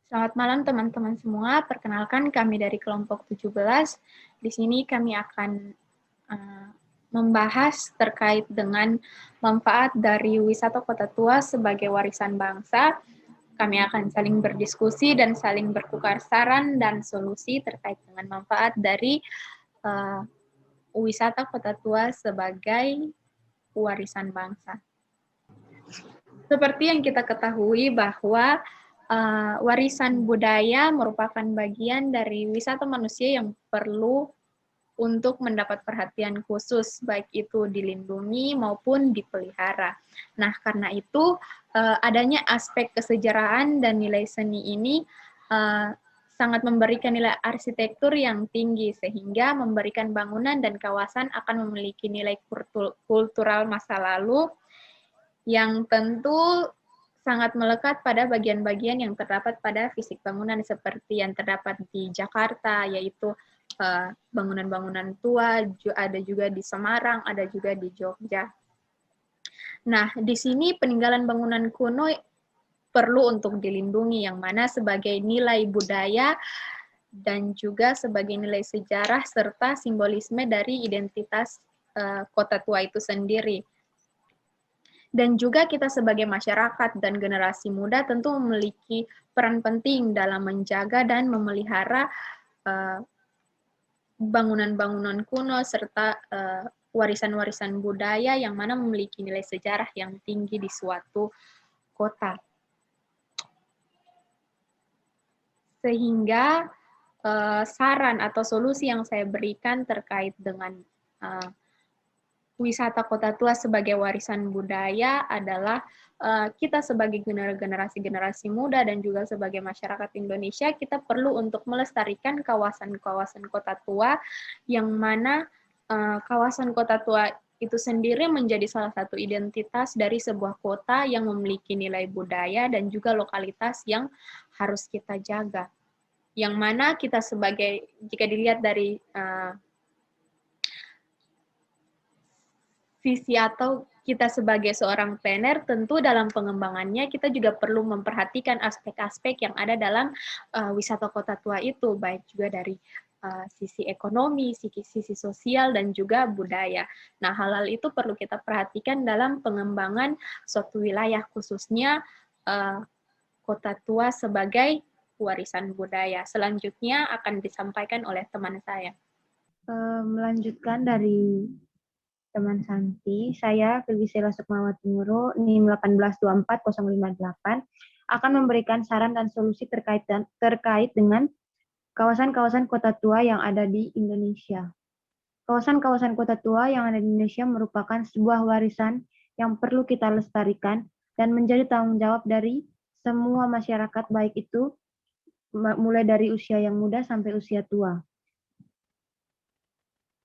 Selamat malam teman-teman semua, perkenalkan kami dari kelompok 17. Di sini kami akan membahas terkait dengan manfaat dari wisata Kota Tua sebagai warisan bangsa. Kami akan saling berdiskusi dan saling bertukar saran dan solusi terkait dengan manfaat dari wisata Kota Tua sebagai warisan bangsa. Seperti yang kita ketahui bahwa warisan budaya merupakan bagian dari wisata manusia yang perlu untuk mendapat perhatian khusus, baik itu dilindungi maupun dipelihara. Nah, karena itu adanya aspek kesejarahan dan nilai seni ini sangat memberikan nilai arsitektur yang tinggi, sehingga memberikan bangunan dan kawasan akan memiliki nilai kultural masa lalu yang tentu sangat melekat pada bagian-bagian yang terdapat pada fisik bangunan seperti yang terdapat di Jakarta, yaitu bangunan-bangunan tua, ada juga di Semarang, ada juga di Jogja. Nah, di sini peninggalan bangunan kuno perlu untuk dilindungi, yang mana sebagai nilai budaya dan juga sebagai nilai sejarah serta simbolisme dari identitas kota tua itu sendiri. Dan juga kita sebagai masyarakat dan generasi muda tentu memiliki peran penting dalam menjaga dan memelihara bangunan-bangunan kuno serta warisan-warisan budaya yang mana memiliki nilai sejarah yang tinggi di suatu kota. Sehingga saran atau solusi yang saya berikan terkait dengan wisata Kota Tua sebagai warisan budaya adalah kita sebagai generasi muda dan juga sebagai masyarakat Indonesia, kita perlu untuk melestarikan kawasan-kawasan Kota Tua, yang mana kawasan Kota Tua itu sendiri menjadi salah satu identitas dari sebuah kota yang memiliki nilai budaya dan juga lokalitas yang harus kita jaga. Yang mana kita sebagai, jika dilihat dari visi atau kita sebagai seorang planner, tentu dalam pengembangannya kita juga perlu memperhatikan aspek-aspek yang ada dalam wisata Kota Tua itu, baik juga dari sisi ekonomi, sisi sosial, dan juga budaya. Nah, hal-hal itu perlu kita perhatikan dalam pengembangan suatu wilayah, khususnya Kota Tua sebagai warisan budaya. Selanjutnya akan disampaikan oleh teman saya. Melanjutkan dari teman Santi, saya Filwisela Sukmawati Nurul, NIM 1824058, akan memberikan saran dan solusi terkait dengan kawasan-kawasan kota tua yang ada di Indonesia. Kawasan-kawasan kota tua yang ada di Indonesia merupakan sebuah warisan yang perlu kita lestarikan dan menjadi tanggung jawab dari semua masyarakat, baik itu mulai dari usia yang muda sampai usia tua.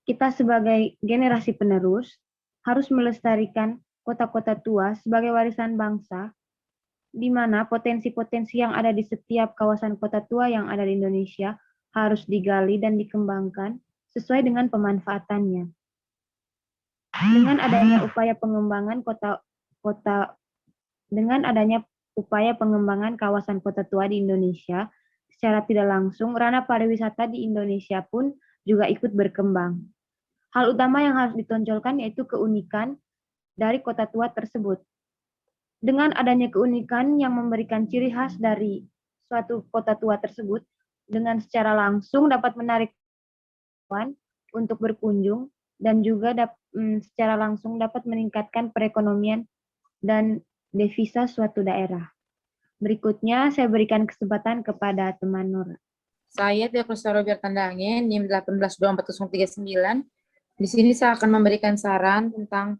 Kita sebagai generasi penerus harus melestarikan kota-kota tua sebagai warisan bangsa, di mana potensi-potensi yang ada di setiap kawasan kota tua yang ada di Indonesia harus digali dan dikembangkan sesuai dengan pemanfaatannya. Dengan adanya upaya pengembangan kawasan kota tua di Indonesia, secara tidak langsung ranah pariwisata di Indonesia pun juga ikut berkembang. Hal utama yang harus ditonjolkan yaitu keunikan dari kota tua tersebut. Dengan adanya keunikan yang memberikan ciri khas dari suatu kota tua tersebut, dengan secara langsung dapat menarik wisatawan untuk berkunjung dan juga secara langsung dapat meningkatkan perekonomian dan devisa suatu daerah. Berikutnya saya berikan kesempatan kepada teman Nur. Saya Tia Kusaro Biartandange, NIM 1824039. Di sini saya akan memberikan saran tentang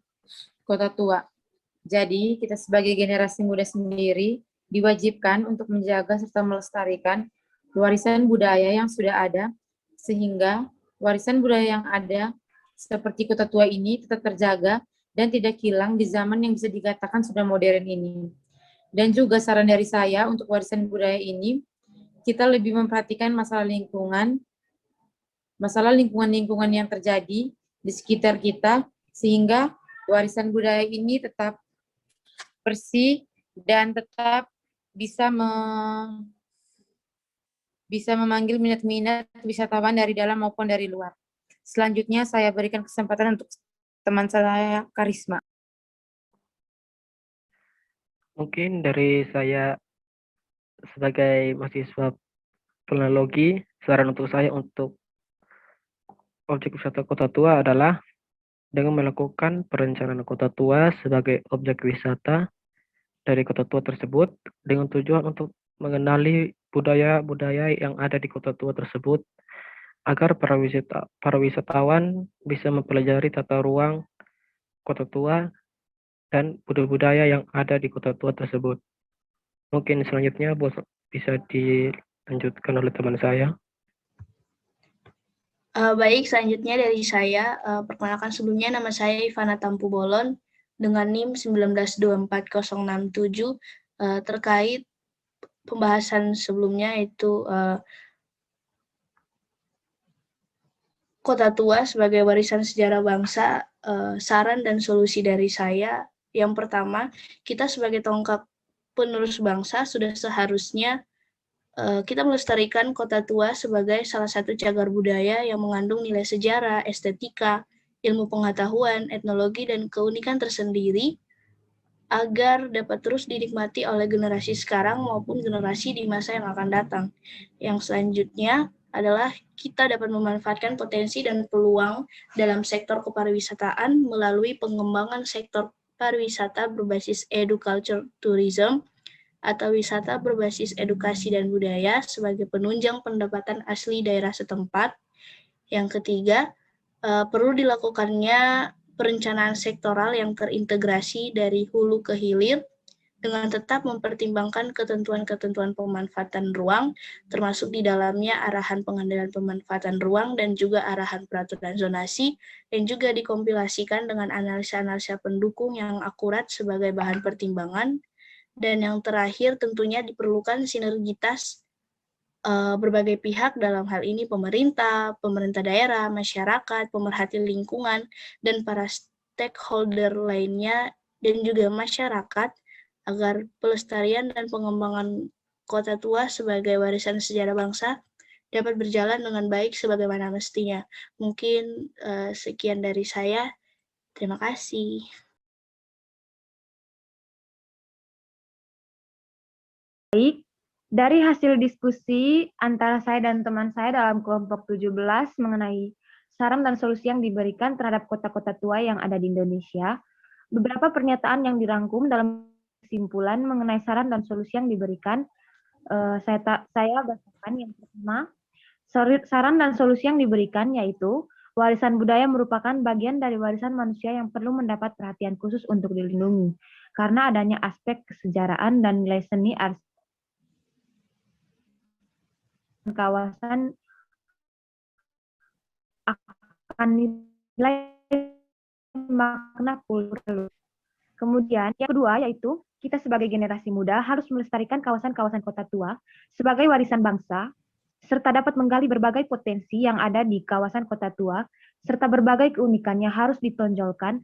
kota tua. Jadi, kita sebagai generasi muda sendiri diwajibkan untuk menjaga serta melestarikan warisan budaya yang sudah ada, sehingga warisan budaya yang ada seperti kota tua ini tetap terjaga dan tidak hilang di zaman yang bisa dikatakan sudah modern ini. Dan juga saran dari saya untuk warisan budaya ini, kita lebih memperhatikan masalah lingkungan yang terjadi di sekitar kita, sehingga warisan budaya ini tetap bersih dan tetap bisa bisa memanggil minat-minat wisatawan dari dalam maupun dari luar. Selanjutnya saya berikan kesempatan untuk teman saya Karisma. Mungkin dari saya sebagai mahasiswa planologi, saran untuk saya untuk objek wisata Kota Tua adalah dengan melakukan perencanaan Kota Tua sebagai objek wisata dari Kota Tua tersebut dengan tujuan untuk mengenali budaya-budaya yang ada di Kota Tua tersebut agar para wisatawan bisa mempelajari tata ruang Kota Tua dan budaya-budaya yang ada di Kota Tua tersebut. Mungkin selanjutnya bisa dilanjutkan oleh teman saya. Baik, selanjutnya dari saya, perkenalkan sebelumnya nama saya Ivana Tampu Bolon dengan NIM 1924067 terkait pembahasan sebelumnya yaitu Kota Tua sebagai warisan sejarah bangsa. Saran dan solusi dari saya, yang pertama, kita sebagai tonggak penerus bangsa sudah seharusnya kita melestarikan Kota Tua sebagai salah satu cagar budaya yang mengandung nilai sejarah, estetika, ilmu pengetahuan, etnologi, dan keunikan tersendiri agar dapat terus dinikmati oleh generasi sekarang maupun generasi di masa yang akan datang. Yang selanjutnya adalah kita dapat memanfaatkan potensi dan peluang dalam sektor kepariwisataan melalui pengembangan sektor pariwisata berbasis educulture tourism atau wisata berbasis edukasi dan budaya sebagai penunjang pendapatan asli daerah setempat. Yang ketiga, perlu dilakukannya perencanaan sektoral yang terintegrasi dari hulu ke hilir dengan tetap mempertimbangkan ketentuan-ketentuan pemanfaatan ruang, termasuk di dalamnya arahan pengendalian pemanfaatan ruang dan juga arahan peraturan zonasi, dan juga dikompilasikan dengan analisa-analisa pendukung yang akurat sebagai bahan pertimbangan. Dan yang terakhir tentunya diperlukan sinergitas berbagai pihak, dalam hal ini pemerintah daerah, masyarakat, pemerhati lingkungan, dan para stakeholder lainnya, dan juga masyarakat, agar pelestarian dan pengembangan Kota Tua sebagai warisan sejarah bangsa dapat berjalan dengan baik sebagaimana mestinya. Mungkin sekian dari saya. Terima kasih. Baik, dari hasil diskusi antara saya dan teman saya dalam kelompok 17 mengenai saran dan solusi yang diberikan terhadap kota-kota tua yang ada di Indonesia, beberapa pernyataan yang dirangkum dalam kesimpulan mengenai saran dan solusi yang diberikan, saya bacakan. Yang pertama, saran dan solusi yang diberikan yaitu warisan budaya merupakan bagian dari warisan manusia yang perlu mendapat perhatian khusus untuk dilindungi karena adanya aspek kesejarahan dan nilai seni kawasan akan nilai makna kultur. Kemudian yang kedua yaitu kita sebagai generasi muda harus melestarikan kawasan-kawasan kota tua sebagai warisan bangsa serta dapat menggali berbagai potensi yang ada di kawasan kota tua serta berbagai keunikannya harus ditonjolkan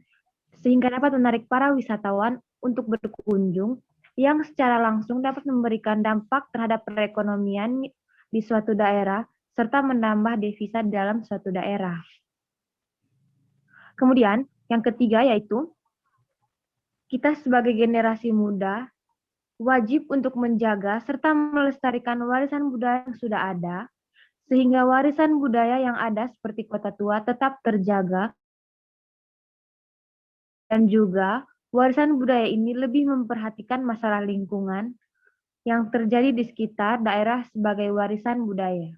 sehingga dapat menarik para wisatawan untuk berkunjung yang secara langsung dapat memberikan dampak terhadap perekonomian di suatu daerah, serta menambah devisa dalam suatu daerah. Kemudian, yang ketiga yaitu, kita sebagai generasi muda wajib untuk menjaga serta melestarikan warisan budaya yang sudah ada, sehingga warisan budaya yang ada seperti Kota Tua tetap terjaga, dan juga warisan budaya ini lebih memperhatikan masalah lingkungan yang terjadi di sekitar daerah sebagai warisan budaya.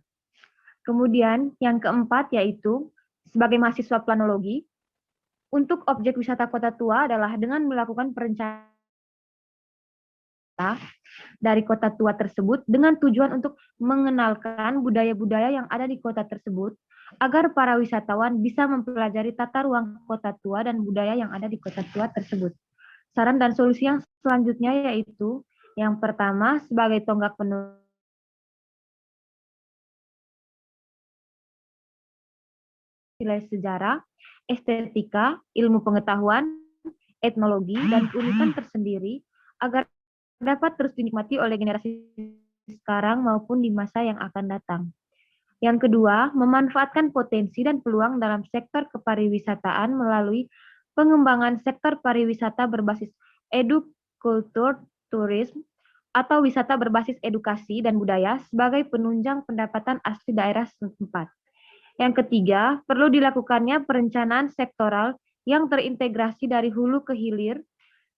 Kemudian yang keempat yaitu sebagai mahasiswa planologi, untuk objek wisata Kota Tua adalah dengan melakukan perencanaan dari Kota Tua tersebut dengan tujuan untuk mengenalkan budaya-budaya yang ada di kota tersebut agar para wisatawan bisa mempelajari tata ruang Kota Tua dan budaya yang ada di Kota Tua tersebut. Saran dan solusi yang selanjutnya yaitu yang pertama, sebagai tonggak penerus nilai sejarah, estetika, ilmu pengetahuan, etnologi, dan keunikan tersendiri agar dapat terus dinikmati oleh generasi sekarang maupun di masa yang akan datang. Yang kedua, memanfaatkan potensi dan peluang dalam sektor kepariwisataan melalui pengembangan sektor pariwisata berbasis edukultur, turisme, atau wisata berbasis edukasi dan budaya sebagai penunjang pendapatan asli daerah setempat. Yang ketiga, perlu dilakukannya perencanaan sektoral yang terintegrasi dari hulu ke hilir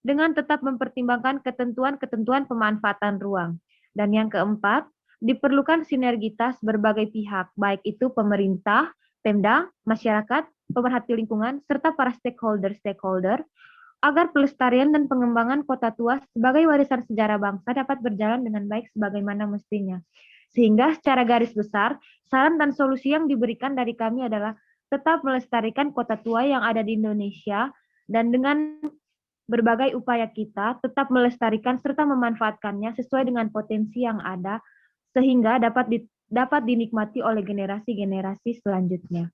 dengan tetap mempertimbangkan ketentuan-ketentuan pemanfaatan ruang. Dan yang keempat, diperlukan sinergitas berbagai pihak, baik itu pemerintah, Pemda, masyarakat, pemerhati lingkungan, serta para stakeholder, agar pelestarian dan pengembangan kota tua sebagai warisan sejarah bangsa dapat berjalan dengan baik sebagaimana mestinya. Sehingga secara garis besar, saran dan solusi yang diberikan dari kami adalah tetap melestarikan kota tua yang ada di Indonesia, dan dengan berbagai upaya kita tetap melestarikan serta memanfaatkannya sesuai dengan potensi yang ada, sehingga dapat dinikmati oleh generasi-generasi selanjutnya.